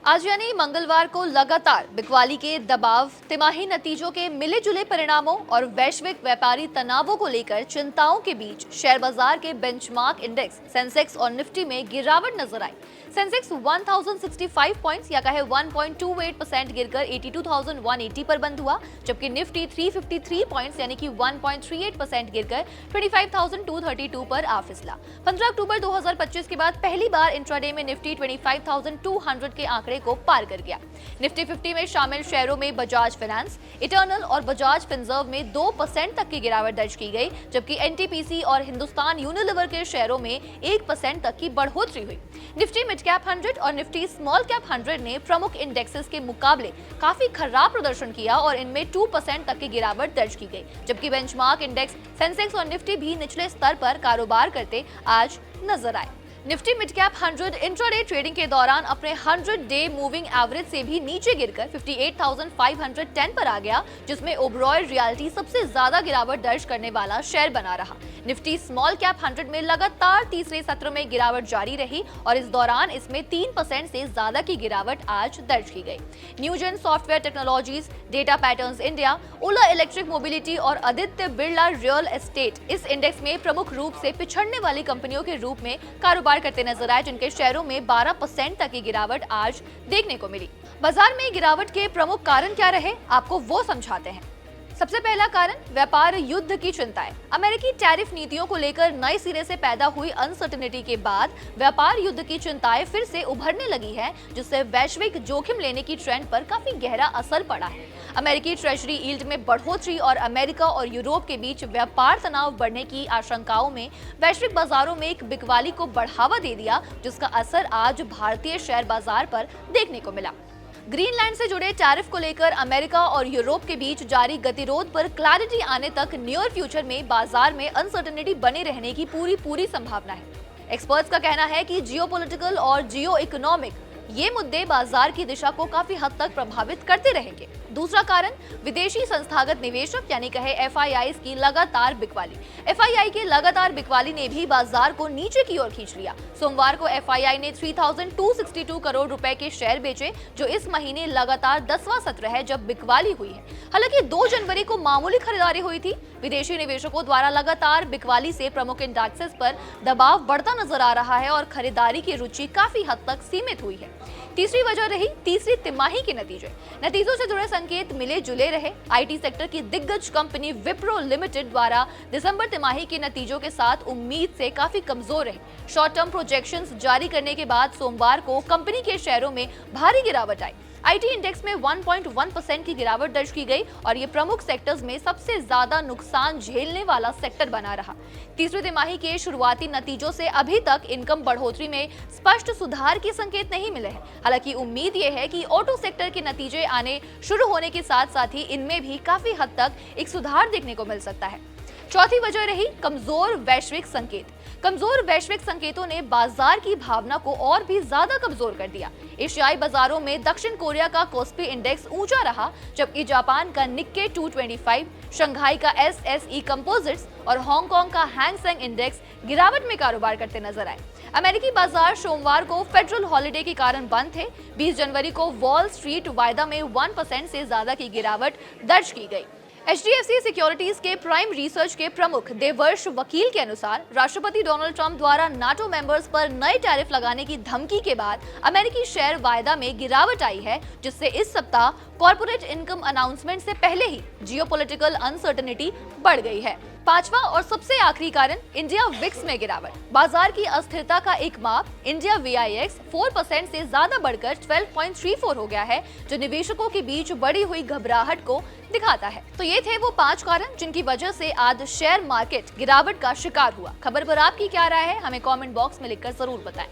आज यानी मंगलवार को लगातार बिकवाली के दबाव, तिमाही नतीजों के मिले जुले परिणामों और वैश्विक व्यापारी तनावों को लेकर चिंताओं के बीच शेयर बाजार के बेंचमार्क इंडेक्स सेंसेक्स और निफ्टी में गिरावट नजर आई। सेंसेक्स 1065 पॉइंट्स या कहे 1.28% गिरकर 82,180 पर बंद हुआ, जबकि निफ्टी 353 पॉइंट्स यानी कि 1.38% गिरकर 25,232 पर आ फिसला। 15 अक्टूबर 2025 के बाद पहली बार इंट्राडे में निफ्टी 25,200 के आंकड़े को पार कर गया। निफ्टी 50 में शामिल शेयरों में बजाज फाइनेंस, इटर्नल और बजाज फिनसर्व में 2% तक की गिरावट दर्ज की गई, जबकि एनटीपीसी और हिंदुस्तान यूनिलीवर के शेयरों में 1% तक की बढ़ोतरी हुई। निफ्टी मिड कैप 100 और निफ्टी स्मॉल कैप 100 ने प्रमुख इंडेक्सेस के मुकाबले काफी खराब प्रदर्शन किया और इनमें 2% तक की गिरावट दर्ज की गई, जबकि बेंचमार्क इंडेक्स सेंसेक्स और निफ्टी भी निचले स्तर पर कारोबार करते आज नजर आए। Nifty mid cap 100 intraday trading के दौरान अपने 100 डे मूविंग एवरेज से भी नीचे गिरकर 58,510 पर आ गया, जिसमें ओबरॉय रियल्टी सबसे ज्यादा गिरावट दर्ज करने वाला शेयर बना रहा। निफ्टी स्मॉल कैप 100 में लगातार तीसरे सत्र में गिरावट जारी रही और इस दौरान इसमें 3% से ज्यादा की गिरावट आज दर्ज की गई। Newgen software technologies, data patterns India, Ola electric mobility और आदित्य बिरला रियल एस्टेट इस इंडेक्स में प्रमुख रूप से पिछड़ने वाली कंपनियों के रूप में कारोबार करते नजर आए, जिनके शेयरों में 12% तक की गिरावट आज देखने को मिली। बाजार में गिरावट के प्रमुख कारण क्या रहे, आपको वो समझाते हैं। सबसे पहला कारण व्यापार युद्ध की चिंताएं। अमेरिकी टैरिफ नीतियों को लेकर नए सिरे से पैदा हुई अनसर्टेनिटी के बाद व्यापार युद्ध की चिंताएं फिर से उभरने लगी है, जिससे वैश्विक जोखिम लेने की ट्रेंड पर काफी गहरा असर पड़ा है। अमेरिकी ट्रेजरी यील्ड में बढ़ोतरी और अमेरिका और यूरोप के बीच व्यापार तनाव बढ़ने की आशंकाओं में वैश्विक बाजारों में एक बिकवाली को बढ़ावा दे दिया, जिसका असर आज भारतीय शेयर बाजार पर देखने को मिला। ग्रीनलैंड से जुड़े टैरिफ को लेकर अमेरिका और यूरोप के बीच जारी गतिरोध पर क्लैरिटी आने तक नियर फ्यूचर में बाजार में अनसर्टेनिटी बने रहने की पूरी संभावना है। एक्सपर्ट्स का कहना है कि जियोपॉलिटिकल और जियो इकोनॉमिक ये मुद्दे बाजार की दिशा को काफी हद तक प्रभावित करते रहेंगे। दूसरा कारण विदेशी संस्थागत निवेशक यानी कहे एफआईआईज की लगातार बिकवाली। एफआईआई के लगातार बिकवाली ने भी बाजार को नीचे की ओर खींच लिया। सोमवार को एफआईआई ने 3,262 करोड़ रुपए के शेयर बेचे, जो इस महीने लगातार 10वां सत्र है जब बिकवाली हुई है। हालांकि 2 जनवरी को मामूली खरीदारी हुई थी। विदेशी निवेशकों द्वारा लगातार बिकवाली से प्रमुख इंडेक्सेस पर दबाव बढ़ता नजर आ रहा है और खरीदारी की रुचि काफी हद तक सीमित हुई है। तीसरी वजह रही तीसरी तिमाही के नतीजे। नतीजों से जुड़े संकेत मिले जुले रहे। आईटी सेक्टर की दिग्गज कंपनी विप्रो लिमिटेड द्वारा दिसंबर तिमाही के नतीजों के साथ उम्मीद से काफी कमजोर रहे। शॉर्ट टर्म प्रोजेक्शंस जारी करने के बाद सोमवार को कंपनी के शेयरों में भारी गिरावट आई। आईटी इंडेक्स में 1.1% की गिरावट दर्ज की गई और ये प्रमुख सेक्टर्स में सबसे ज्यादा नुकसान झेलने वाला सेक्टर बना रहा। तीसरी तिमाही के शुरुआती नतीजों से अभी तक इनकम बढ़ोतरी में स्पष्ट सुधार के संकेत नहीं मिले हैं। हालांकि उम्मीद ये है कि ऑटो सेक्टर के नतीजे आने शुरू होने के साथ साथ ही इनमें भी काफी हद तक एक सुधार देखने को मिल सकता है। चौथी वजह रही कमजोर वैश्विक संकेत। कमजोर वैश्विक संकेतों ने बाजार की भावना को और भी ज्यादा कमजोर कर दिया। एशियाई बाजारों में दक्षिण कोरिया का कोस्पी इंडेक्स ऊंचा रहा, जबकि जापान का निक्के 225, शंघाई का एसएसई कंपोजिट्स और हांगकांग का हैंग सेंग इंडेक्स गिरावट में कारोबार करते नजर आए। अमेरिकी बाजार सोमवार को फेडरल हॉलिडे के कारण बंद थे। 20 जनवरी को वॉल स्ट्रीट वायदा में 1% से ज्यादा की गिरावट दर्ज की गई। एचडीएफसी सिक्योरिटीज के प्राइम रिसर्च के प्रमुख देवर्ष वकील के अनुसार राष्ट्रपति डोनाल्ड ट्रंप द्वारा नाटो मेंबर्स पर नए टैरिफ लगाने की धमकी के बाद अमेरिकी शेयर वायदा में गिरावट आई है, जिससे इस सप्ताह कॉर्पोरेट इनकम अनाउंसमेंट से पहले ही जियोपॉलिटिकल अनसर्टेनिटी बढ़ गई है। पांचवा और सबसे आखिरी कारण इंडिया विक्स में गिरावट। बाजार की अस्थिरता का एक माप इंडिया वीआईएक्स 4% से ज्यादा बढ़कर 12.34 हो गया है, जो निवेशकों के बीच बढ़ी हुई घबराहट को दिखाता है। तो ये थे वो 5 कारण जिनकी वजह से आज शेयर मार्केट गिरावट का शिकार हुआ। खबर पर आपकी क्या राय है, हमें कमेंट बॉक्स में लिखकर जरूर बताएं।